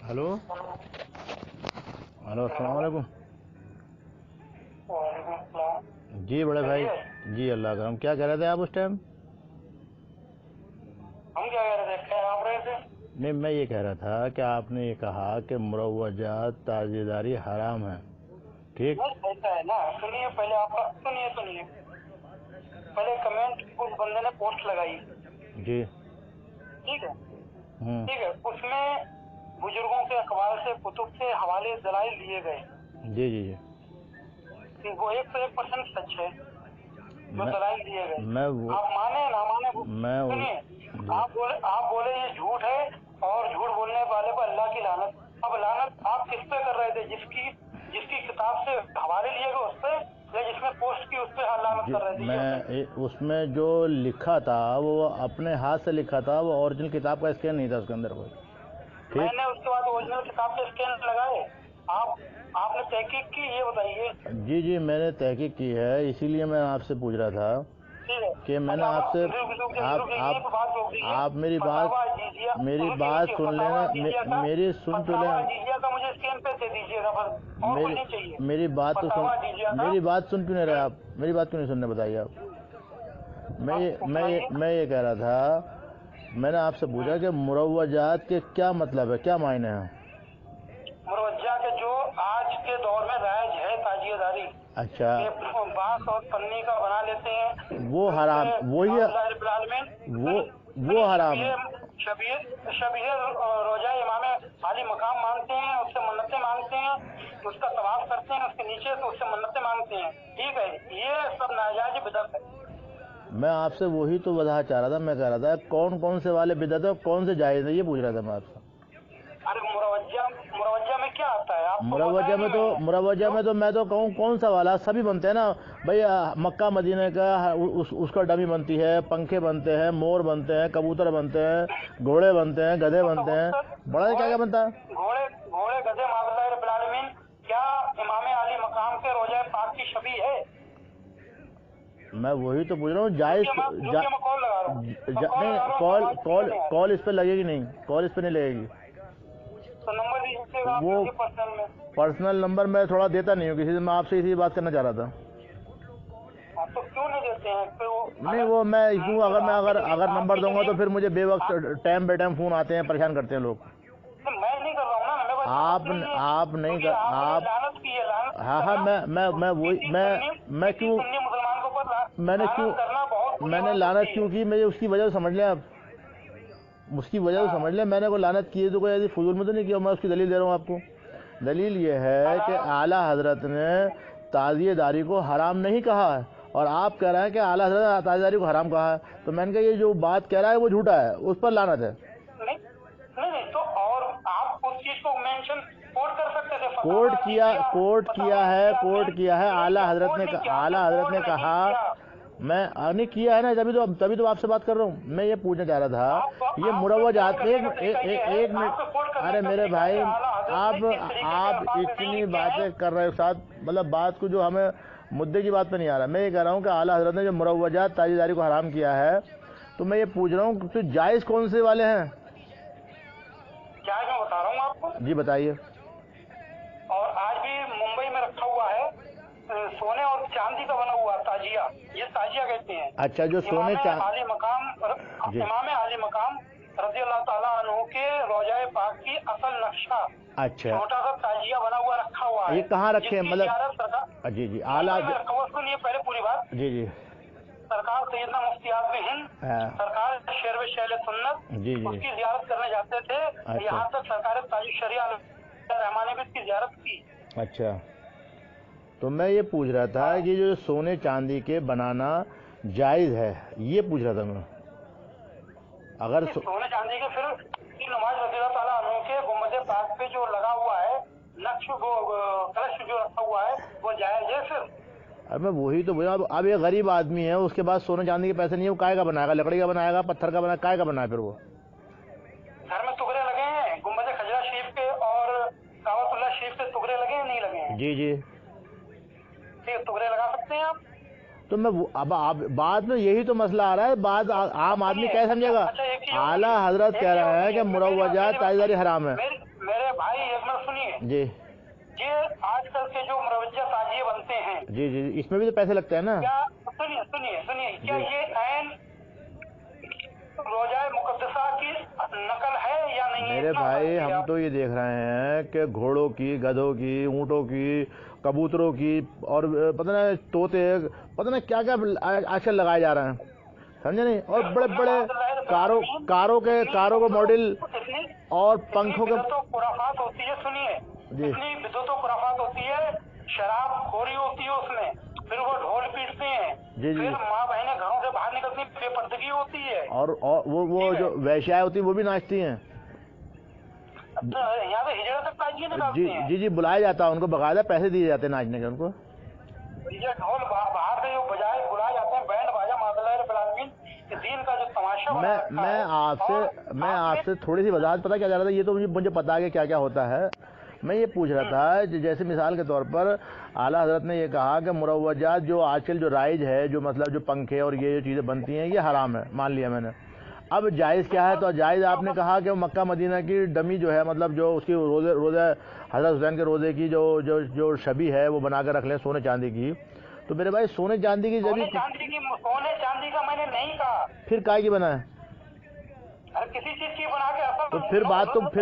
Hello hello, अस्सलाम वालेकुम। जी बड़े भाई, जी अल्लाह करम। क्या कह रहे थे आप उस टाइम? हम क्या कह रहे थे, क्या आप रहे थे? नहीं, मैं ये कह रहा था कि आपने ये कहा कि मुरव्वजात ताज़ेदारी हराम है, ठीक? बस ऐसा है ना, सुनिए पहले आपका, सुनिए पहले कमेंट उस बंदे ने पोस्ट लगाई, जी। ठीक है, ठीक है, उसमें बुजुर्गों के अखबार से, कुतुब से हवाले दलाइल दिए गए। जी जी जी। वो 101% सच है जो दलाइल दिए गए। मैं वो आप माने ना माने, मैं सुनिए, आप बोले ये झूठ है और झूठ बोलने वाले पर अल्लाह की लानत। अब लानत आप किस पे कर रहे थे? जिसकी किताब से हवाले लिए गए उस पे, या जिसने पोस्ट की उस पे लानत कर रहे थे? मैं उसमें जो लिखा था वो अपने हाथ से लिखा था, वो ओरिजिनल किताब का स्कैन नहीं था उसके अंदर कोई, ठीक? मैंने उसके बाद ओरिजिनल किताब के स्कैन लगाए। आपने तहकीक की, ये बताइए। जी जी, मैंने तहकीक की है, इसीलिए मैं आपसे पूछ रहा था कि मैंने आपसे आप मेरी बात सुन लेना, मेरी सुन तो लेना, का मुझे स्कैन पे दे दीजिएगा बस, और कुछ नहीं चाहिए। मेरी बात तो सुन, मेरी बात सुन क्यों नहीं रहे आप? मेरी बात क्यों नहीं सुनने, बताइए आप। मैं ये कह रहा था, मैंने आपसे पूछा कि मुरव्वजात के क्या मतलब है, क्या मायने हैं? मुरवज्जा के जो आज के दौर में राइज है ताजियेदारी, अच्छा, बांस और पन्नी का बना लेते हैं, वो हराम, वही वो हराम है। शबीह रोजा इमाम आली मकाम मानते हैं, उससे मन्नतें मांगते हैं, उसका तवाफ करते हैं, उसके नीचे से उससे मन्नतें मांगते हैं, ठीक है, ये सब नाजायज बिदअत है। मैं आपसे वही तो वजाहत चाह रहा था, मैं कह रहा था कौन कौन से वाले बिदअत है और कौन से जायज़ है, ये पूछ रहा था मैं आपसे। अरे मुरवज्जा में क्या आता है? आपको मुरव्वजा में तो मैं तो कहूँ कौन सा वाला, सभी बनते हैं ना भाई। मक्का मदीने का उसका डमी बनती है, पंखे बनते हैं, मोर बनते हैं, कबूतर बनते हैं, घोड़े बनते हैं, गधे बनते हैं, बड़ा क्या क्या बनता है? घोड़े गधे माज़ल्लाह रब्बिल आलमीन, क्या इमाम आली मकाम के रोजा पाक की शबी है? मैं वही तो पूछ रहा हूँ, जायज़ नहीं। कॉल इस पे लगेगी नहीं, कॉल इस पे नहीं लगेगी। तो नंबर दीजिएगा वो पर्सनल में। पर्सनल नंबर मैं थोड़ा देता नहीं हूँ किसी से, मैं आपसे इसी बात करना चाह रहा था। तो क्यों नहीं देते हैं? नहीं, वो मैं क्यों, अगर नंबर दूंगा तो फिर मुझे बेवक्त टाइम बे टाइम फोन आते हैं, परेशान करते हैं लोग। मैं नहीं कर रहा हूँ ना, आप नहीं कर, आप लानत की है, लानत। हाँ, मैं क्यों, मुसलमान को मैंने लानत क्यों की, मुझे उसकी वजह समझ लें आप, उसकी वजह समझ लें। मैंने कोई लानत की है तो कोई ऐसी फजूल में तो नहीं किया, मैं उसकी दलील दे रहा हूँ आपको। दलील ये है कि आला हजरत ने ताज़ियेदारी को हराम नहीं कहा है, और आप कह रहे हैं कि आला हजरत ताज़ियेदारी को हराम कहा है, तो मैंने कहा ये जो बात कह रहा है वो झूठा है, उस पर लानत है। नहीं, तो और आप उस चीज को मेंशन कोट कर सकते थे। कोट किया है आला हजरत ने कहा, मैं नहीं किया है ना, तभी तो आपसे बात कर रहा हूँ। मैं ये पूछना चाह रहा था, ये मुरव्वजात एक मिनट, अरे मेरे भाई, आप इतनी बातें कर रहे हो साथ, मतलब बात को जो हमें मुद्दे की बात पे नहीं आ रहा। मैं ये कह रहा हूँ कि आला हजरत ने जो मुरव्वजात ताज़ियेदारी को हराम किया है, तो मैं ये पूछ रहा हूँ तो जायज़ कौन से वाले हैं? क्या मैं बता रहा हूँ आपको। जी बताइए। और आज भी मुंबई में रखा हुआ है, सोने और चांदी का बना हुआ ताजिया, ये ताजिया कहते हैं। अच्छा, जो सोने इमाम आली मकाम रज़ी अल्लाह ताला अन्हु के रोजाए पाक की असल नक्शा, अच्छा, छोटा सा ताजिया बना हुआ रखा हुआ है। ये कहाँ रखे हैं, मतलब? सरकार जी आला, सुनिए पहले पूरी बात। जी सरकार सैयदना मुफ्ती आज़म हिंद, सरकार शेरवे शहले सुन्नत, जी उसकी जियारत करने जाते थे। यहाँ तक सरकार ताजी शरिया रहमान ने भी इसकी जियारत की। अच्छा, तो मैं ये पूछ रहा था कि जो सोने चांदी के बनाना जायज़ है, ये पूछ रहा था मैं। अगर सोने चांदी के, फिर नमाज रज़ियल्लाहु ताला अन्हु के गुंबद पाक पे जो लगा हुआ है नक्श, कलश जो रखा हुआ है, वो जायज है फिर? अब मैं वही तो बोला, अब ये गरीब आदमी है, उसके पास सोने चांदी के पैसे नहीं है, वो काय का बनाएगा? लकड़ी का बनाएगा, पत्थर का बनाएगा, काय का बनाए फिर वो? घर में टुकड़े लगे हैं गुंबद खजरा शरीफ के और काबतुल्लाह शरीफ के, टुकड़े लगे हैं नहीं लगे हैं? जी टुकड़े लगा सकते हैं आप। तो मैं अब बात में यही तो मसला आ रहा है, बात आम आदमी कैसे समझेगा? आला हजरत कह रहे हैं कि मुरव्वजात ताज़ियेदारी हराम है। मेरे भाई एक मिनट सुनिए जी ये आजकल के जो मुरवजा ताजिए बनते हैं जी जी, इसमें भी तो पैसे लगते हैं ना। क्या सुनिए सुनिए सुनिए क्या जी। ये ऐन रोजाए मुकद्दसा की नकल है या नहीं? मेरे इतना भाई बताइए हम आप। तो ये देख रहे हैं कि घोड़ों की, गधों की, ऊँटों की, कबूतरों की और पता नहीं तोते, पता नहीं क्या क्या आजकल लगाए जा रहे हैं, समझे नहीं। और बड़े बड़े कारों को मॉडल और पंखों के। तो खुराफात होती है, सुनिए जी इतनी बिदअत तो खुराफात होती है, शराब खोरी होती है उसमें, फिर वो ढोल पीटते हैं, जी जी। फिर माँ बहनें घरों से बाहर निकलती बेपर्दगी होती है। और वो जो वैश्याएं होती हैं वो भी नाचती हैं। यहाँ पे हिजड़ा तक ताजिए निकालते हैं। जी जी, बुलाया जाता है उनको, बकायदा पैसे दिए जाते हैं नाचने के उनको। ये ढोल बाहर से जो बजाए बुलाए जाते हैं, बैंड बाजा मादला फिलामीन दीन का जो तमाशा बना रखा है। मैं आपसे थोड़ी सी वजाहत पता क्या जा रहा था, ये तो मुझे पता है कि क्या क्या होता है। मैं ये पूछ रहा था जैसे मिसाल के तौर पर आला हजरत ने ये कहा कि मुरव्वजात जो आजकल जो राइज है, जो मतलब जो पंखे और ये जो चीज़ें बनती हैं ये हराम है, मान लिया मैंने। अब जायज़ क्या है? तो जायज़ आपने कहा कि मक्का मदीना की डमी जो है, मतलब जो उसकी रोज़े हज़रत हुसैन के रोज़े की जो शबी है वो बना कर रख लें सोने चांदी की। तो मेरे भाई सोने चांदी की सोने चांदी का मैंने नहीं कहा। फिर काय की बना है? अरे किसी चीज की बना के ऐसा तो फिर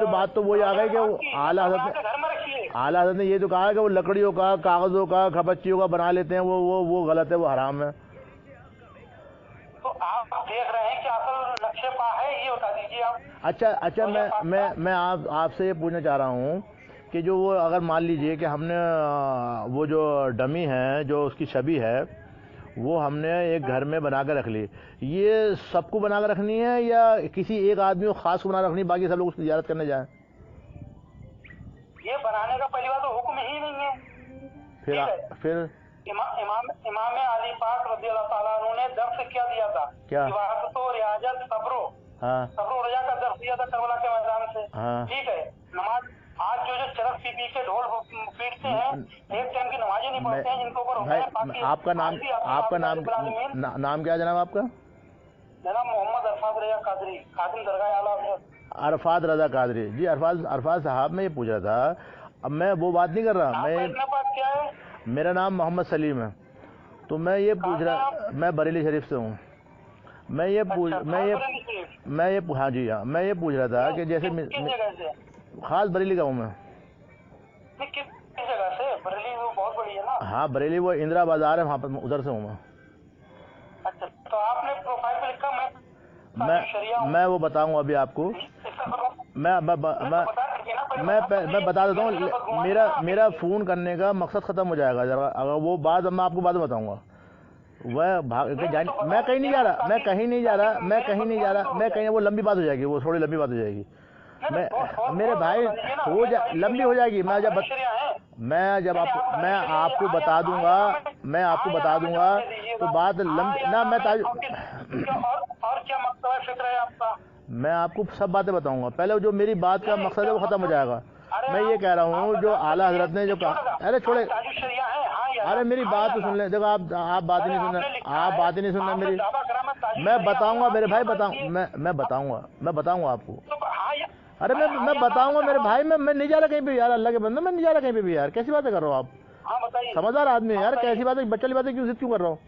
बात तो वही आ गई कि वो आला हज़रत ने ये तो कहा कि वो लकड़ियों का, कागज़ों का, खपच्चियों का बना लेते हैं, वो गलत है, वो हराम है। तो आप देख रहे हैं कि असल नक्शे पा है, ये बता दीजिए आप। अच्छा मैं आपसे ये पूछना चाह रहा हूँ कि जो वो अगर मान लीजिए कि हमने वो जो डमी है, जो उसकी छवि है, वो हमने एक घर में बना कर रख ली, ये सबको बना कर रखनी है या किसी एक आदमी को खास को बना रखनी, बाकी सब लोग उसकी ज़ियारत करने जाएं? ये बनाने का पहली बात तो हुक्म ही नहीं है। फिर इमाम अली पाक रज़ी अल्लाह ताला अन्हु ने दर्स क्या दिया था? क्या? इबादत और रियाजत, सब्र रजा का दर्स दिया था करबला के मैदान से। ठीक है, नमाज आज जो चरस पी के ढोल पीटते हैं, एक टाइम की नमाजें नहीं पढ़ते हैं, जिनको ऊपर आपका नाम क्या है जनाब आपका? जनाब मोहम्मद अरफात रजा कादरी, खादिम दरगाह आला हज़रत। अरफात रजा कादरी जी। अरफात साहब, मैं ये पूछ रहा था, अब मैं वो बात नहीं कर रहा, क्या है? मेरा नाम मोहम्मद सलीम है। तो मैं ये पूछ रहा, मैं बरेली शरीफ से हूँ। हाँ जी हाँ, मैं ये पूछ रहा था कि जैसे खास बरेली का हूँ मैं। किस जगह से? बरेली वो बहुत बड़ी है ना। हाँ, बरेली वो इंदिरा बाजार है, वहाँ पर उधर से हूँ मैं। अच्छा, तो आपने प्रोफाइल पे लिखा मैं वो बताऊंगा अभी आपको। मैं बता देता हूँ, मेरा फ़ोन करने का मकसद ख़त्म हो जाएगा जरा, अगर वो बात मैं आपको बाद में बताऊंगा। वह मैं कहीं नहीं जा रहा, वो लंबी बात हो जाएगी, वो थोड़ी लंबी बात हो जाएगी। मेरे भाई लंबी हो जाएगी। मैं आपको बता दूंगा तो बात लंबी ना। और क्या मकसद फिक्र है आपका? मैं आपको सब बातें बताऊंगा, पहले जो मेरी बात का मकसद है वो खत्म हो जाएगा। मैं ये कह रहा हूँ जो आला हजरत ने जो कहा, अरे छोड़े, अरे मेरी बात तो सुन ले। देखो आप बात ही नहीं सुन रहे मेरी। मैं बताऊंगा मेरे भाई, मैं बताऊंगा आपको। अरे मैं बताऊंगा मेरे भाई, मैं नहीं जा रहा कहीं पे यार, अल्लाह के बंदे, मैं नहीं जा रहा कहीं पे भी यार। कैसी बातें कर रहे हो आप? समझदार आदमी है यार, कैसी बातें, बच्चे वाली बातें क्यों कर रहा हूँ?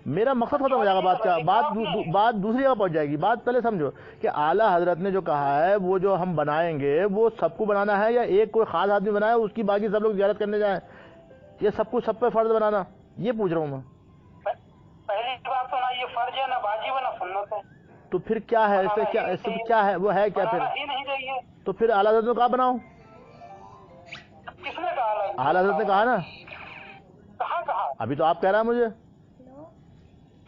मेरा मकसद खत्म हो जाएगा बात का, बात दूसरी जगह पहुंच जाएगी। बात पहले समझो कि आला हजरत ने जो कहा है वो जो हम बनाएंगे वो सबको बनाना है या एक कोई खास आदमी बनाए उसकी बाकी सब लोग ज़ियारत करने जाएं, ये सबको सब पे फर्ज बनाना, ये पूछ रहा हूँ मैं। पहली बात तो ना ये फर्ज है, ना वाजिब है, ना सुन्नत है। तो फिर क्या है इससे क्या है, वो है क्या फिर? नहीं चाहिए। तो फिर आला हजरत ने कहा बनाओ। किसने कहा? आला हजरत ने कहा ना। कहा? अभी तो आप कह रहा है मुझे।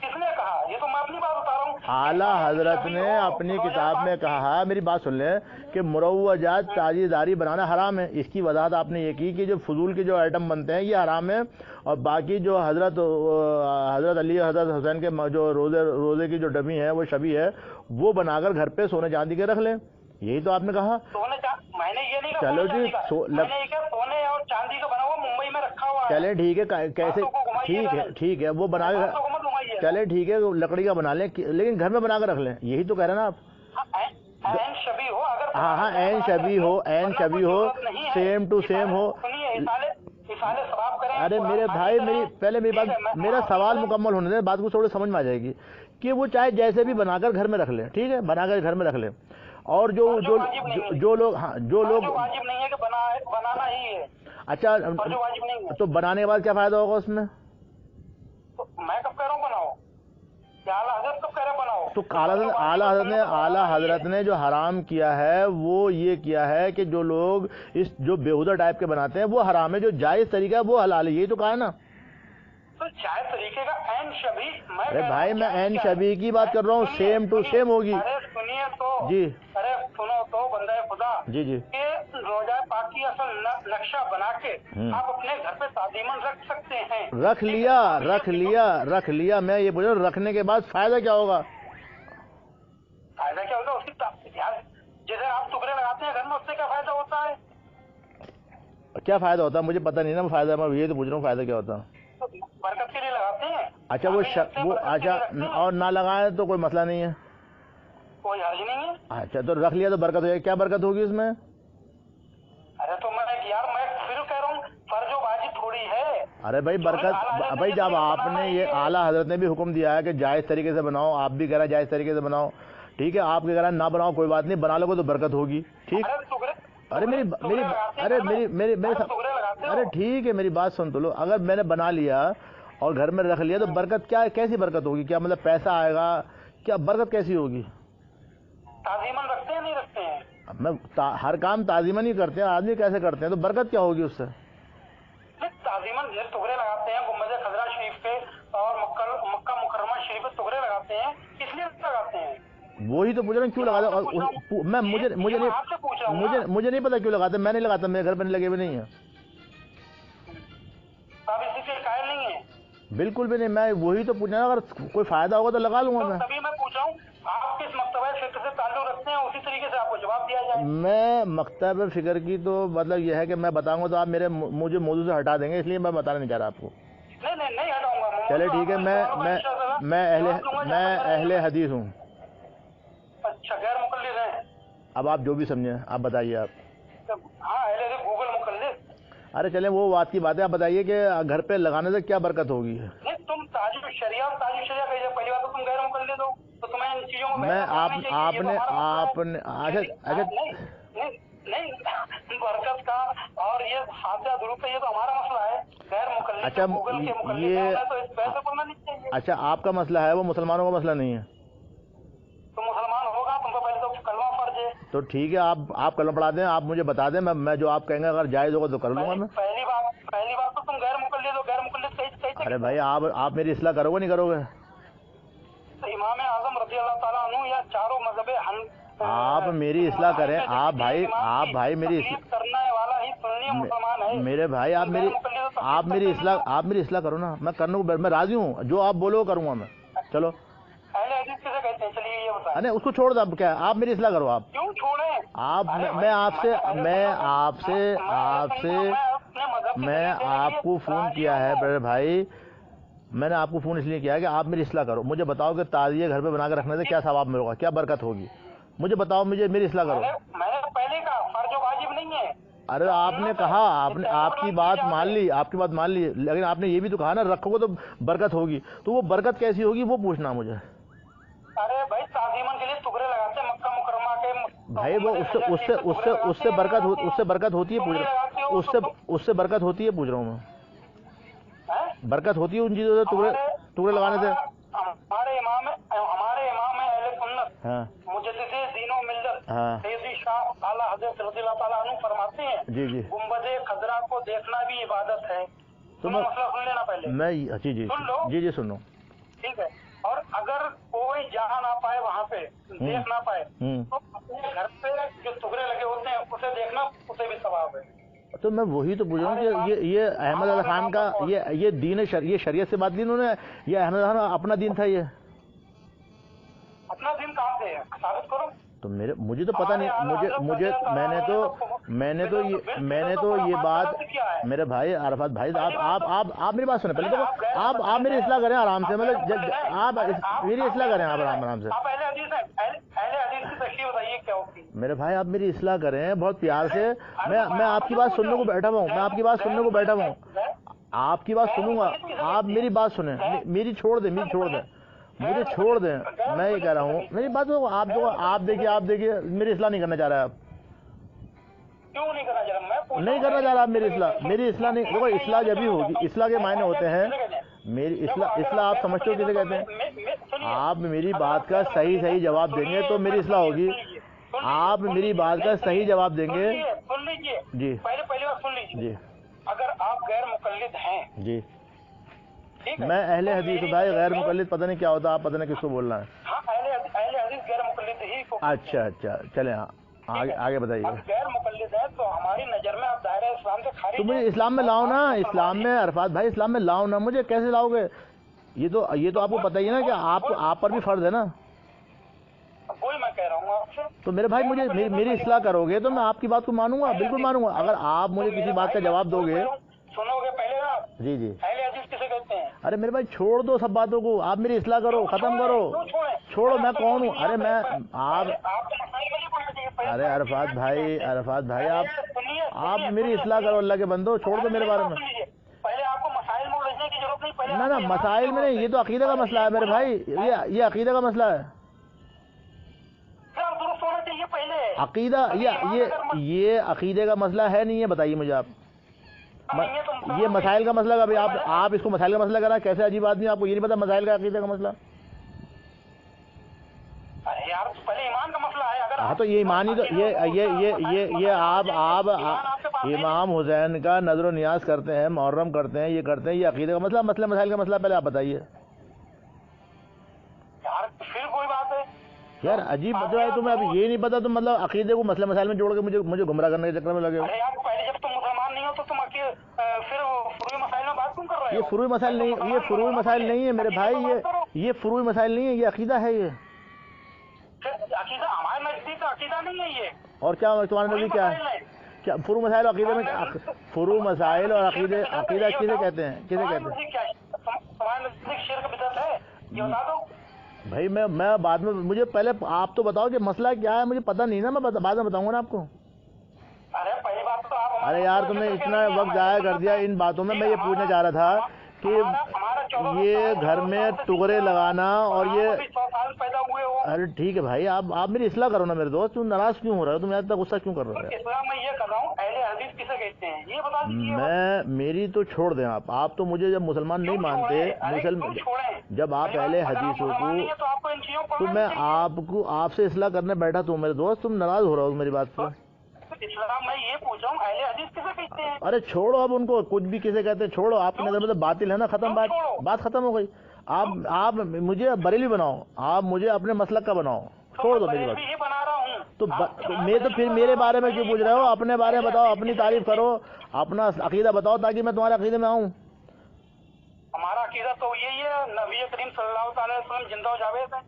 किसने कहा? ये तो मैं अपनी बात बता रहा हूँ। आला हजरत ने अपनी किताब में कहा, मेरी बात सुन ले, कि मुरव्वजात ताजीदारी बनाना हराम है। इसकी वजाहत आपने ये की कि जो फजूल के जो आइटम बनते हैं ये हराम है, और बाकी जो हजरत अली हजरत हुसैन के जो रोजे की जो डमी है, वो शबी है, वो बनाकर घर पे सोने चांदी के रख लें। यही तो आपने कहा। मैंने ये नहीं कहा। चलो जी, सोने और चांदी का बना हुआ मुंबई में रखा हुआ है। चले ठीक है, कैसे ठीक है वो बना के, चले ठीक है लकड़ी का बना लें, लेकिन घर में बना कर रख लें। यही तो कह रहे हैं ना आप। शबी हो, अगर ہاں ہاں این شبی ہو سیم ٹو سیم ہو. ارے میرے بھائی پہلے میری بات, میرا سوال مکمل ہونے دیں, بات کو تھوڑی سمجھ میں آ جائے گی کہ وہ چاہے جیسے بھی بنا کر گھر میں رکھ لیں, ٹھیک ہے, بنا کر گھر میں رکھ لیں. اور جو لوگ واجب نہیں ہے کہ بنانا ہی ہے. اچھا تو بنانے کے بعد کیا فائدہ ہوگا اس میں؟ میں کب کہہ رہا ہوں بناؤ, اعلیٰ حضرت کب کہہ رہے بناؤ؟ تو اعلیٰ حضرت نے جو حرام کیا ہے وہ یہ کیا ہے کہ جو لوگ جو بےہودہ ٹائپ کے بناتے ہیں وہ حرام ہے, جو جائز طریقہ ہے وہ حلال ہے, یہی تو کہا ہے نا. تو جائز طریقے کا عین شبیہ, ارے بھائی میں عین شبیہ کی بات کر رہا ہوں, سیم ٹو سیم ہوگی. ارے سنیے تو, جی ارے سنو تو بندہ خدا, جی جی, کہ روزہ پاک کی اصل نقشہ بنا کے آپ اپنے گھر پہ تعظیماً رکھ سکتے ہیں. رکھ لیا میں یہ پوچھ رہا ہوں, رکھنے کے بعد فائدہ کیا ہوگا؟ فائدہ کیا ہوگا اس کی, جیسے آپ ٹکڑے لگاتے ہیں گھر میں, اس سے کیا فائدہ ہوتا ہے؟ کیا فائدہ ہوتا ہے مجھے پتہ نہیں نا, فائدہ میں یہ تو پوچھ رہا ہوں فائدہ کیا ہوتا ہے. برکت کے لیے لگاتے ہیں. اچھا وہ اچھا, اور نہ لگائیں تو کوئی مسئلہ نہیں ہے, کوئی حرج نہیں ہے. اچھا تو رکھ لیا تو برکت ہو جائے, کیا برکت ہوگی اس میں؟ ارے تو میں پھر کہہ رہا ہوں فرض و واجب تھوڑی ہے. ارے بھائی برکت, بھائی جب آپ نے یہ اعلیٰ حضرت نے بھی حکم دیا ہے کہ جائز طریقے سے بناؤ, آپ بھی کہہ رہے ہیں جائز طریقے سے بناؤ, ٹھیک ہے, آپ کے کہہ رہے ہیں نہ بناؤ کوئی بات نہیں, بنا لو گے تو برکت ہوگی, ٹھیک. ارے ٹھیک ہے, میری بات سن تو لو. اگر میں نے بنا لیا اور گھر میں رکھ لیا تو برکت کیا, کیسی برکت ہوگی؟ کیا مطلب پیسہ آئے گا, کیا برکت کیسی ہوگی؟ تعظیماً رکھتے ہیں نہیں رکھتے ہیں؟ میں ہر کام تعظیماً ہی کرتے ہیں, آدمی کیسے کرتے ہیں, تو برکت کیا ہوگی اس سے؟ تعظیماً ٹکڑے لگاتے ہیں گنبد خضرا شریف پہ اور مکہ مکرمہ شریف پہ ٹکڑے لگاتے ہیں, کس لیے لگاتے ہیں؟ وہی تو پوچھ رہا ہوں کیوں لگاتے ہیں. مجھے نہیں پتا کیوں لگاتے, میں نہیں لگاتا, میرے گھر پہ لگے ہوئے نہیں ہیں. آپ اسی کے قائل نہیں ہیں؟ بالکل بھی نہیں, میں وہی تو پوچھ رہا ہوں, اگر کوئی فائدہ ہوگا تو لگا لوں گا میں. تبھی میں پوچھ رہا ہوں آپ کس مکتبہ فکر سے تعلق رکھتے ہیں, اسی طریقے سے آپ کو جواب دیا جائے. میں مکتبہ فکر کی تو مطلب یہ ہے کہ میں بتاؤں گا تو آپ مجھے موضوع سے ہٹا دیں گے, اس لیے میں بتانا نہیں چاہ رہا آپ کو. نہیں ہٹاؤں گا. چلے ٹھیک ہے, میں اہل حدیث ہوں. اچھا, غیر مقلد ہیں؟ اب آپ جو بھی سمجھیں آپ بتائیے. آپ ہاں اہل حدیث گوگل مقلد. ارے چلیں وہ بات کی بات ہے, آپ بتائیے کہ گھر پہ لگانے سے کیا برکت ہوگی؟ نہیں, تم تاجر شریعہ کہیے, پہلی بات تو تم غیر مقلد ہو, تو تمہیں ان چیزوں میں نہیں برکت کا اور یہ فاتحہ درود کا یہ تو ہمارا مسئلہ ہے. غیر مقلد اچھا گوگل کے مقلد تو اس ویسے بولنا نہیں چاہیے. اچھا آپ کا مسئلہ ہے, وہ مسلمانوں کا مسئلہ نہیں ہے. تو مسلمان ہوگا, تم کو پہلے تو کلمہ فرض ہے. تو ٹھیک ہے, آپ کلمہ پڑھا دیں, آپ مجھے بتا دیں, میں جو آپ کہیں گے اگر جائز ہوگا تو کر لوں گا میں. پہلی بات تو تم غیر مقلد ہو, غیر مقلد کہیں. ارے بھائی آپ میری اصلاح کرو گے نہیں کرو گے؟ امام اعظم رضی اللہ تعالیٰ عنہ یا چاروں مذہب آپ میری اصلاح کریں. آپ بھائی میری کرنے والا ہی سنی مسلمان ہے. میرے بھائی آپ میری اصلاح کرو نا, میں کرنے کو میں راضی ہوں, جو آپ بولو کروں گا میں. چلو اہل حدیث کسے کہتے ہیں, چلیے یہ بتائیں. نہیں اس کو چھوڑ دو, آپ کیا آپ میری اصلاح کرو. آپ کیوں چھوڑیں؟ میں آپ کو فون کیا ہے بڑے بھائی, میں نے آپ کو فون اس لیے کیا ہے کہ آپ میری اصلاح کرو. مجھے بتاؤ کہ تعزیہ گھر پہ بنا کے رکھنے سے کیا ثواب ملے گا, کیا برکت ہوگی, مجھے بتاؤ, میری اصلاح کرو. میں نے پہلے کہا فرض واجب نہیں ہے. ارے آپ نے کہا, آپ کی بات مان لی, لیکن آپ نے یہ بھی تو کہا نا رکھو گے تو برکت ہوگی, تو وہ برکت کیسی ہوگی وہ پوچھنا مجھے. ارے بھائی تعظیمن کے لیے ٹکڑے لگاتے ہیں مکہ مکرمہ کے بھائی, وہ اس سے برکت ہوتی ہے, اس سے برکت ہوتی ہے, پوچھ رہا ہوں میں. برکت ہوتی ہے ان چیزوں سے ٹکڑے لگانے سے. ہمارے امام اہل سنت مجدد دین و ملت سیدی شاہ اعلیٰ حضرت رضی اللہ تعالیٰ عنہ فرماتے ہیں, جی جی, گنبد خضرا کو دیکھنا بھی عبادت ہے. تو مسئلہ سن لینا پہلے. میں جی سن لو. ٹھیک ہے, اور اگر کوئی جا نہ پائے وہاں پہ دیکھ نہ پائے تو اپنے گھر پہ جو ٹکڑے لگے ہوتے ہیں اسے دیکھنا, اسے بھی ثواب ہے. تو میں وہی تو پوچھ رہا ہوں کہ یہ احمد اللہ خان کا یہ دین یہ شریعت سے بات لی انہوں نے, یہ احمد اللہ خان اپنا دین تھا. یہ اپنا دین کہاں سے ہے, ثابت کرو. تو مجھے تو پتہ نہیں, میں نے تو یہ بات, میرے بھائی عرفات بھائی, آپ میری بات سنیں پہلے تو, آپ میری اصلاح کریں آرام سے, مطلب آپ میری اصلاح کریں آپ آرام سے. میرے بھائی آپ میری اصلاح کریں بہت پیار سے. میں آپ کی بات سننے کو بیٹھا ہوا ہوں, میں آپ کی بات سننے کو بیٹھا ہوا ہوں, آپ کی بات سنوں گا. آپ میری بات سنیں, میری چھوڑ دیں, مجھے چھوڑ دیں. میں یہ کہہ رہا ہوں میری بات آپ دیکھیے میری اصلاح نہیں کرنا چاہ رہے آپ. کیوں نہیں کرنا چاہ رہا؟ نہیں کرنا چاہ رہا آپ میری اصلاح نہیں. دیکھو اصلاح جب ہی ہوگی, اصلاح کے معنی ہوتے ہیں میری اصلاح آپ سمجھتے ہو کسے کہتے ہیں؟ آپ میری بات کا صحیح جواب دیں گے تو میری اصلاح ہوگی. آپ میری بات کا صحیح جواب دیں گے. سن لیجیے جی پہلی بات سن لیجیے. جی اگر آپ غیر مقلد ہیں, جی ٹھیک ہے, میں اہل حدیث بھائی, غیر مقلد پتہ نہیں کیا ہوتا, آپ پتہ نہیں کس کو بولنا ہے. ہاں اہل حدیث غیر مقلد ہی کو. اچھا چلیں, ہاں آگے بتائیے. اب غیر مقلد ہے تو ہماری نظر میں آپ دائرہ اسلام سے خارج تو مجھے اسلام میں لاؤ نا, اسلام میں عرفات بھائی اسلام میں لاؤ نا. مجھے کیسے لاؤ گے؟ یہ تو آپ کو پتہ ہی ہے نا کہ آپ پر بھی فرض ہے نا. وہی میں کہہ رہا ہوں آپ سے. تو میرے بھائی مجھے میری اصلاح کرو گے تو میں آپ کی بات کو مانوں گا, بالکل مانوں گا. اگر آپ مجھے کسی بات کا جواب دو گے. سنو گے پہلے آپ جی اہل حدیث کسے کہتے ہیں؟ ارے میرے بھائی چھوڑ دو سب باتوں کو, آپ میری اصلاح کرو, ختم کرو. چھوڑو, میں کون ہوں؟ ارے میں ارے عرفات بھائی آپ میری اصلاح کرو, اللہ کے بندو, چھوڑ دو میرے بارے میں. پہلے آپ کو مسائل میں الجھنے کی ضرورت نہیں. نہ مسائل میں نہیں, یہ تو عقیدہ کا مسئلہ ہے میرے بھائی, یہ عقیدہ کا مسئلہ ہے. درست ہونا چاہیے پہلے عقیدہ یہ عقیدے کا مسئلہ ہے نہیں ہے, بتائیے مجھے آپ. یہ مسائل کا مسئلہ, ابھی آپ اس کو مسائل کا مسئلہ کرا, کیسے عجیب آدمی, آپ کو یہ نہیں پتا مسائل کا عقیدے کا مسئلہ. یار پہلے ایمان کا مسئلہ ہے. اگر ہاں تو یہ ایمان ہی تو یہ آپ امام حسین کا نظر و نیاز کرتے ہیں, محرم کرتے ہیں, یہ کرتے ہیں, یہ عقیدے کا مسئلہ مسائل کا مسئلہ پہلے آپ بتائیے. یار پھر کوئی بات ہے یار عجیب جو ہے, تمہیں ابھی یہ نہیں پتا, تم مطلب عقیدے کو مسئلہ مسائل میں جوڑ کے مجھے گمراہ کرنے کے چکر میں لگے ہو. پہلے جب تم مسلمان نہیں ہو تو تم پھر فروعی مسائل میں بات کیوں کر رہے ہو؟ یہ فروعی مسائل نہیں ہے میرے بھائی, یہ فروعی مسائل نہیں ہے, یہ عقیدہ ہے. یہ عقیدہ ہمارے نزدیک عقیدہ نہیں ہے یہ. اور کیا تمہارے نزدیک کیا ہے؟ کیا فروع مسائل عقیدے میں, فروع مسائل اور عقیدہ کسے کہتے ہیں؟ تمہارے نزدیک شرک بدعت ہے, یہ بتا دو. بھائی میں بعد میں, مجھے پہلے آپ تو بتاؤ کہ مسئلہ کیا ہے, مجھے پتہ نہیں نا, میں بعد میں بتاؤں گا نا آپ کو. ارے پہلی بات تو آپ, ارے یار تم نے اتنا وقت ضائع کر دیا ان باتوں میں یہ پوچھنا چاہ رہا تھا کہ یہ گھر میں ٹکڑے لگانا اور یہ, 100 سال پیدا ہوئے ہو. ارے ٹھیک ہے بھائی, آپ میری اصلاح کرو نا میرے دوست. تم ناراض کیوں ہو رہے ہو, تم اتنا غصہ کیوں کر رہے ہو؟ اسلام میں یہ کر رہا ہوں اہل حدیث کسے کہتے ہیں یہ بتا دیجیے. میری تو چھوڑ دیں آپ تو مجھے جب مسلمان نہیں مانتے, جب آپ اہل حدیث ہو تو میں آپ سے اصلاح کرنے بیٹھا تو میرے دوست, تم ناراض ہو رہا ہو میری بات سے. اسلام میں یہ پوچھ رہا ہوں اہل حدیث کسے کہتے ہیں؟ ارے چھوڑو اب ان کو, کچھ بھی کسے کہتے ہیں چھوڑو. آپ کی نظر میں تو باطل ہے نا, ختم, بات ختم ہو گئی. آپ مجھے بریلی بناؤ, آپ مجھے اپنے مسلک کا بناؤ, چھوڑ دو میری بات. تو پھر میرے بارے میں کیوں پوچھ رہے ہو؟ اپنے بارے میں بتاؤ, اپنی تعریف کرو, اپنا عقیدہ بتاؤ تاکہ میں تمہارے عقیدے میں آؤں. ہمارا عقیدہ تو یہی ہے, نبی کریم صلی اللہ علیہ وسلم زندہ و جاوید ہے.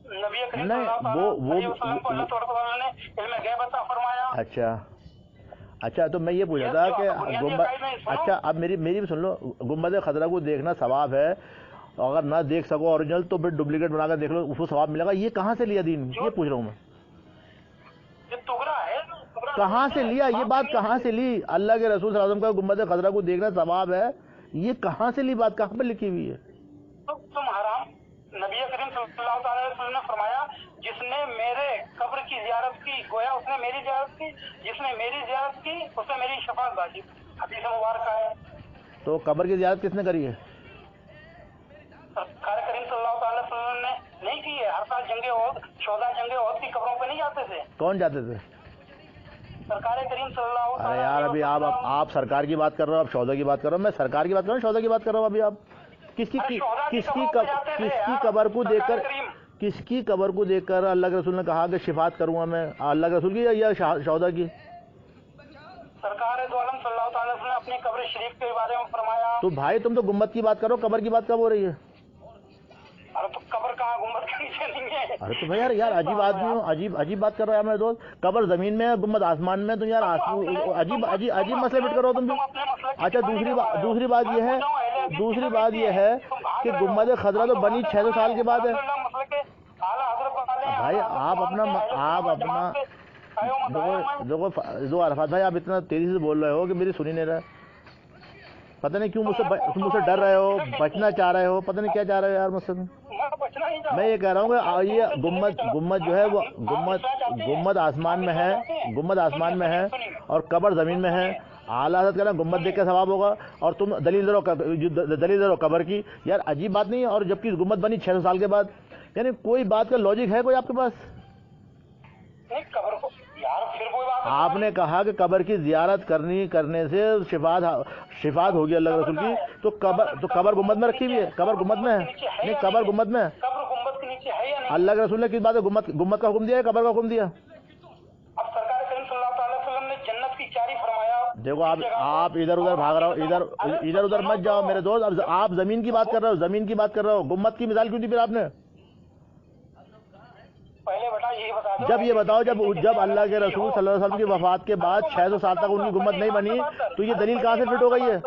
نبی کریم صلی اللہ علیہ وسلم کو اللہ تعالیٰ نے علم غیب عطا فرمایا. اچھا تو میں یہ پوچھا تھا کہ اچھا اب میری بھی سن لو, گنبد خضرا کو دیکھنا ثواب ہے, اگر نہ دیکھ سکو اوریجنل تو پھر ڈپلیکیٹ بنا کر دیکھ لو, اس کو ثواب ملے گا. یہ کہاں سے لیا دین, یہ پوچھ رہا ہوں میں. کہاں سے لیا یہ بات, کہاں سے لی؟ اللہ کے رسول صلی اللہ علیہ وسلم کا گنبد خضرا کو دیکھنا ثواب ہے, یہ کہاں سے لی بات, کہاں پہ لکھی ہوئی ہے؟ تم حرام. نبی کریم صلی اللہ علیہ وسلم نے فرمایا جس نے میرے قبر کی زیارت کی گویا اس نے میری زیارت کی, جس نے میری زیارت کی اس نے میری شفاعت واجب, حدیث مبارکہ ہے. تو قبر کی زیارت کس نے کری ہے؟ سرکار کریم صلی اللہ علیہ وسلم نے نہیں کی ہے. ہر سال جنگ عہد, شہداء جنگ عہد کی قبروں پہ نہیں جاتے تھے. کون جاتے تھے؟ سرکار کریم صلی اللہ علیہ وسلم. ارے یار ابھی آپ سرکار کی بات کر رہے ہو, آپ شہداء کی بات کر رہے ہو. میں سرکار کی بات کر رہا ہوں, شہداء کی بات کر رہا ہوں. ابھی آپ کس کی قبر کو دیکھ کر, کس کی قبر کو دیکھ کر اللہ کے رسول نے کہا کہ شفاعت کروں گا میں, اللہ کے رسول کی یا شہداء کی؟ سرکار دو عالم صلی اللہ تعالی وسلم نے اپنی قبر شریف کے بارے میں فرمایا. تو بھائی تم تو گنبد کی بات کرو, قبر کی بات کب ہو رہی ہے؟ ارے تو قبر کہاں, گنبد کے نیچے نہیں ہے. ارے تو بھائی یار عجیب آدمی ہو, عجیب بات کر رہا ہے میرے دوست. قبر زمین میں ہے, گنبد آسمان میں, تو یار عجیب مسئلے فٹ کرو تم بھی. اچھا دوسری بات یہ ہے کہ گنبد خضرا تو بنی 600 سال کے بعد ہے. بھائی آپ اپنا देखो अरफात भाई, आप इतना तेजी से बोल रहे हो कि मेरी सुनी नहीं रहा। पता नहीं क्यों मुझसे डर रहे हो, बचना चाह रहे हो, पता नहीं क्या चाह रहे हो यार मुझसे। मैं ये कह रहा हूँ कि ये गुम्मद जो है वो गुम्मद आसमान में है, गुम्मद आसमान में है और कब्र जमीन में है। आला हज़रत कहना गुम्मद देख के सवाब होगा और तुम दलील दे रहो कब्र की। यार अजीब बात नहीं है? और जबकि गुम्मद बनी 600 साल के बाद, यानी कोई बात का लॉजिक है कोई आपके पास? कब्र को यार फिर कोई बात, आपने कहा कि कब्र की जियारत करने से शिफात होगी अल्लाह के रसूल की, तो कब्र गुम्मद में रखी हुई है? कब्र गुम्मद में है? नहीं, कब्र गुम्मद में है। कब्र गुम्बद के नीचे है या नहीं? अल्लाह के रसूल ने किस बात है गुम्मद का हुक्म दिया है, कब्र का हुक्म दिया? अब सरकार करीम सल्लल्लाहु अलैहि वसल्लम ने जन्नत की चारी फरमाया। देखो आप इधर उधर भाग रहे हो, इधर उधर मत जाओ मेरे दोस्त। अब आप जमीन की बात कर रहे हो, जमीन की बात कर रहे हो, गुम्मद की मिसाल क्यों दी फिर आपने? पहले बता ये बता दो, जब ये बताओ, जब अल्लाह के रसूल सल्लल्लाहु अलैहि वसल्लम की वफात के बाद 600 साल तक उनकी गुम्मद नहीं बनी, तो ये दलील कहाँ से फिट हो गई है?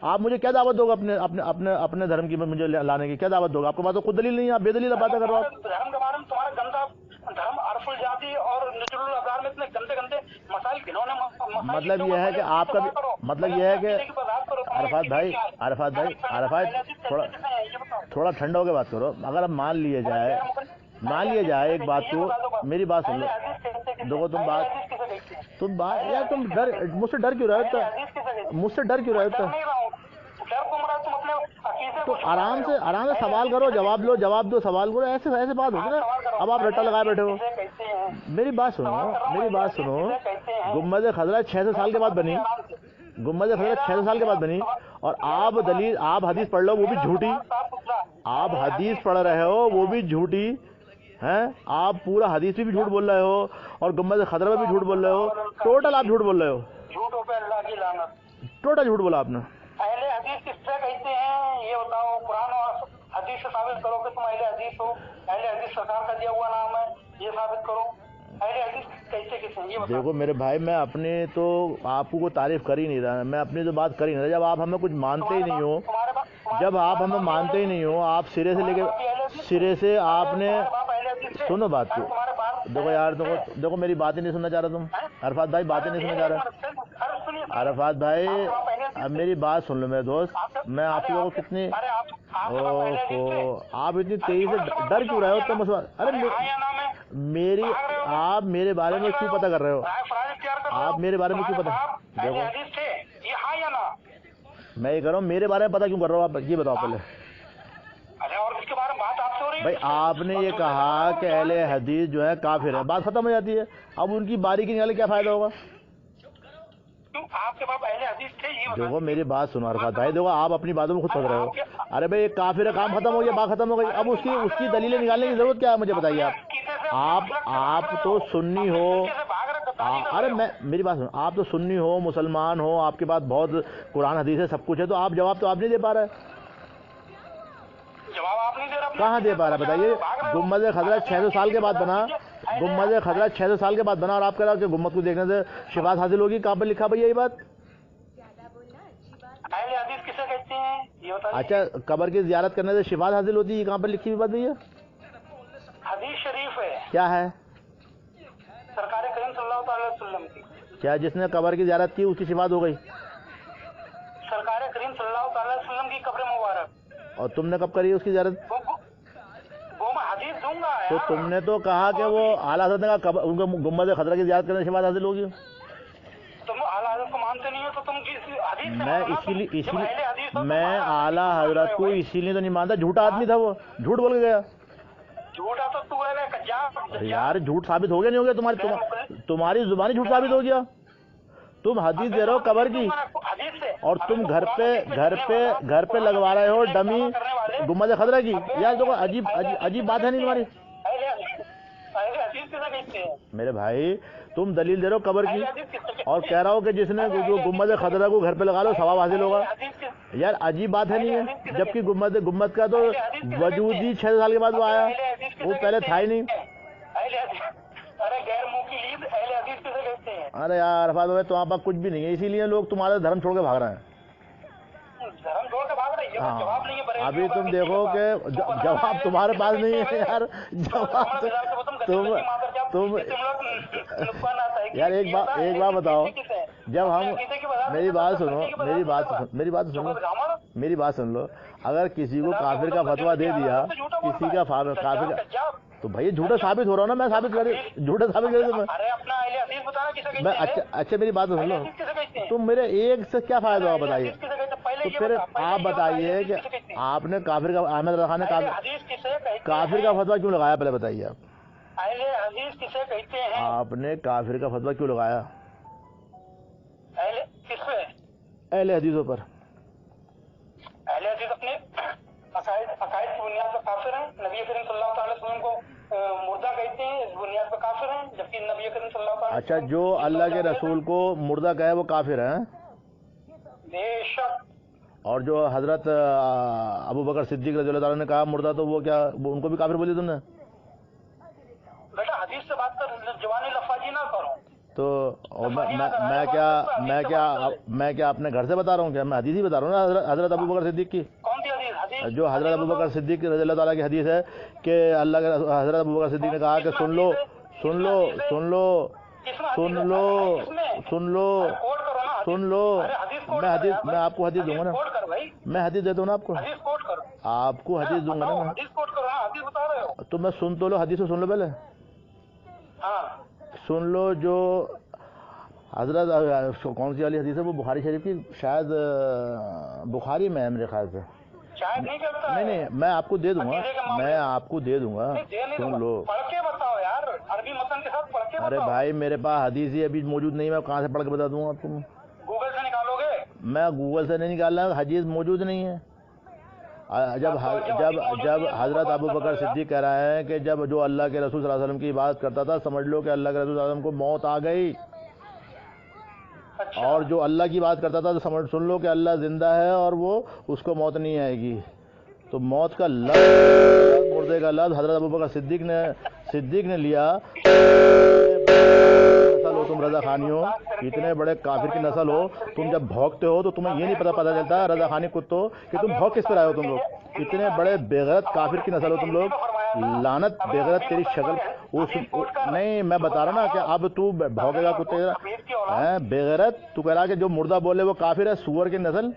आप मुझे क्या दावत दोगे अपने धर्म की मुझे लाने की? क्या दावत दोगे? आपके पास तो खुद दलील नहीं है, आप बेदलील बातें कर रहे हो। धर्म के बारे में तुम्हारा गंदा धर्म अरफुल जाती और नजरुल अज़ार में इतने गंदे गंदे मसाइल किन्होंने मतलब ये है कि आपका मतलब ये है कि अरफात भाई थोड़ा ठंडा होकर बात करो। अगर अब मान लिया जाए एक बात को, मेरी बात सुन लो। देखो तुम यार मुझसे डर क्यों रहे हो? तो आराम से सवाल करो, जवाब दो, सवाल करो, ऐसे बात होगी ना। अब आप रट्टा लगाए बैठे हो। मेरी बात सुनो। गुम्बद खजरा 600 साल के बाद बनी, और आप हदीस पढ़ लो वो भी झूठी। आप हदीस पढ़ रहे हो वो भी झूठी हैं। आप पूरा हदीस भी झूठ बोल रहे हो और गुम्बद खजरा में भी झूठ बोल रहे हो। टोटल आप झूठ बोल रहे हो। झूठों पे अल्लाह की लानत। टोटल झूठ बोला आपने। अहले हदीस किससे कहते हैं ये बताओ? कुरान और हदीस से साबित करो कि तुम अहले हदीस हो। अहले हदीस सरकार का दिया हुआ नाम है, ये साबित करो। अहले हदीस कैसे हैं ये बताओ। देखो मेरे भाई, मैं अपने तो आपको कोई तारीफ कर ही नहीं रहा, मैं अपनी तो बात कर ही नहीं रहा। जब आप हमें कुछ मानते ही नहीं हो, आप सिरे से आपने सुनो बात को। देखो यार, देखो मेरी बातें नहीं सुनना चाह रहा तुम। अरफात भाई बातें नहीं सुनना चाह रहा। अरफात भाई अब मेरी बात सुन लो मेरे दोस्त। मैं आप लोगों को कितनी आप इतनी तेजी से डर क्यों रहे हो? तुम अरे आप मेरे बारे में क्यों पता कर रहे हो? आप मेरे बारे में क्यों पता? देखो मैं ये कर रहा हूँ, मेरे बारे में पता क्यों कर रहा हो आप ये बताओ पहले। और इसके बारे में बात आपसे हो रही है भाई, आपने ये कहा कि अहले हदीस जो है काफिर है, बात खत्म हो जाती है। अब उनकी बारी की निकाले क्या फायदा होगा? आपके पास अहले हदीस थे ये बताओ। देखो मेरी बात सुनो अरफात भाई, देखो आप अपनी बातों में खुद फंस रहे हो। अरे भाई एक काफिर है, काम खत्म हो गया, बात खत्म हो गई। अब उसकी दलीलें निकालने की जरूरत क्या है मुझे बताइए आप तो सुन्नी हो। अरे मेरी बात सुनो, आप तो सुन्नी हो, मुसलमान हो, आपके पास बहुत कुरान हदीस है, सब कुछ है, तो आप जवाब तो आप नहीं दे पा रहे। जवाब आप नहीं दे रहा। कहाँ दे पा रहा बताइए? गुम्बद खजरा 600 साल के बाद बना, गुम्बद खजरा 600 साल के बाद बना, और आप कह रहे हो कि गुम्बद को देखने से शिफात हासिल होगी। कहाँ पर लिखा भैया ये बात? अहले हदीस किसे कहते हैं ये बताइए। अच्छा, कब्र की जियारत करने से शिफात हासिल होती है, कहाँ पर लिखी हुई बात भैया? हदीस शरीफ है। क्या है? सरकार करीम सल्लल्लाहु अलैहि वसल्लम की। क्या जिसने कब्र की जियारत की उसकी शिफात हो गई? सरकार करीम सल्लल्लाहु अलैहि वसल्लम की कब्र मुबारक। और तुमने कब करी उसकी जियारत? वो मैं हदीस दूंगा यार। तो तुमने तो कहा कि वो आला हज़रत ने कहा उनको गुम्बद खजरा की जियारत करने से शिफात हासिल होगी। तुम आला हज़रत को मानते नहीं हो तो तुम किस हदीस से मैं आला हज़रत को इसीलिए तो नहीं मानता, झूठा आदमी था वो, झूठ बोल के गया। झूठा तो तू है कज्जाब। यार झूठ साबित हो गया नहीं हो गया? तुम्हारी जुबानी झूठ साबित हो गया। तुम हदीस दे रहे हो कब्र की, और तुम घर पे लगवा रहे हो डमी गुम्बद खजरा की। यार देखो अजीब बात है नहीं तुम्हारी। मेरे भाई तुम दलील दे रहे हो कब्र की और कह रहा हो कि जिसने गुम्बद खजरा को घर पे लगा लो सवाब हासिल होगा। यार अजीब बात है नहीं है? जबकि गुम्बद का तो वजूद ही 6 साल के बाद वो आया, वो पहले था ही नहीं। अरे यार अरफात भाई तुम्हारे पास कुछ भी नहीं है, इसीलिए लोग तुम्हारा धर्म छोड़ के भाग रहे हैं। हाँ, अभी तुम देखो कि जवाब तुम्हारे पास नहीं है यार। जवाब तुम नुकसान आता है यार एक बात बताओ, जब हम मेरी बात सुनो, मेरी बात सुन लो, अगर किसी को काफिर का फतवा दे दिया, किसी का काफिर का, तो भाई झूठा साबित हो रहा हो ना, मैं साबित कर झूठा साबित कर दूं मैं। अरे अपना अहले हदीस बताना किसे कहते मैं हैं? अच्छा मेरी बात सुन लो, तुम मेरे एक से क्या फायदा हुआ बताइए? तो फिर आप बताइए कि आपने काफिर का, अहमद रजा खान ने काफिर का फतवा क्यों लगाया, पहले बताइए आप। अहले हदीस किसे कहते हैं? आपने काफिर का फतवा क्यों लगाया? अहले किस पे? अहले हदीसों पर। अहले हदीस अपने अकायद की बुनियाद पर काफिर हैं। नबी करीम सल्लल्लाहु अलैहि वसल्लम को मुर्दा कहते हैं, इस बुनियाद पर काफिर हैं, जबकि नबी करीम सल्लल्लाहु अलैहि वसल्लम, अच्छा, जो अल्लाह के रसूल को मुर्दा कहे वो काफिर है? बेशक। और जो हजरत अबू बकर सिद्दीक रज़ी अल्लाह ताला ने कहा मुर्दा, तो वो क्या, उनको भी काफिर बोली तुमने? बेटा हदीस से बात कर, जवानी लफाजी ना करो। तो और मैं क्या अपने घर से बता रहा हूँ क्या? मैं हदीस ही बता रहा हूँ ना, हजरत अबू बकर सिद्दीक की। कौन सी हदीस? जो हजरत अबू बकर सिद्दीक रज़ी अल्लाह ताला की हदीस है कि अल्लाह के हजरत अबू बकर सिद्दीक ने कहा कि सुन लो, मैं आपको हदीस दूंगा ना, मैं हदीस देता हूँ ना आपको हदीस दूंगा ना मैं। तो मैं सुन तो लो, हदीस को सुन लो पहले, सुन लो। जो हजरत कौन सी वाली हदीस है वो? बुखारी शरीफ की, शायद बुखारी में है मेरे ख्याल से। नहीं, मैं आपको दे दूंगा, सुन लो। पढ़ के बताओ यार, अरबी मतन के साथ पढ़ के बताओ। अरे भाई मेरे पास हदीस ही अभी मौजूद नहीं, मैं कहाँ से पढ़ के बता दूंगा आपको? गूगल से निकालोगे? मैं गूगल से नहीं निकाल रहा, हदीस मौजूद नहीं है। जब हजरत अबू बकर सिद्दीक कह रहा है कि जब जो अल्लाह के रसूल सल्लल्लाहु अलैहि वसल्लम की इबादत करता था, समझ लो कि अल्लाह के रसूल सल्लल्लाहु अलैहि वसल्लम को मौत आ गई। अच्छा। और जो अल्लाह की बात करता था तो सुन लो कि अल्लाह जिंदा है और वो उसको मौत नहीं आएगी। तो मौत का लफ्ज़, मुर्दे का लफ्ज़ हजरत अबू बकर सिद्दीक ने लिया। नस्ल हो तुम, रजा खानी हो, इतने बड़े काफिर की नस्ल हो, तुम जब भौंकते हो तो तुम्हें ये नहीं पता चलता रजा खानी कुत्तो कि तुम भौंक किस पर आए हो। तुम लोग इतने बड़े बेगैरत काफिर की नस्ल हो तुम लोग, लानत बेगैरत तेरी शक्ल। नहीं, मैं बता रहा ना कि अब तू भौंकेगा कुत्ते हैं, बेगैरत। तू कह रहा कि जो मुर्दा बोले वो काफिर है, सुअर की नस्ल।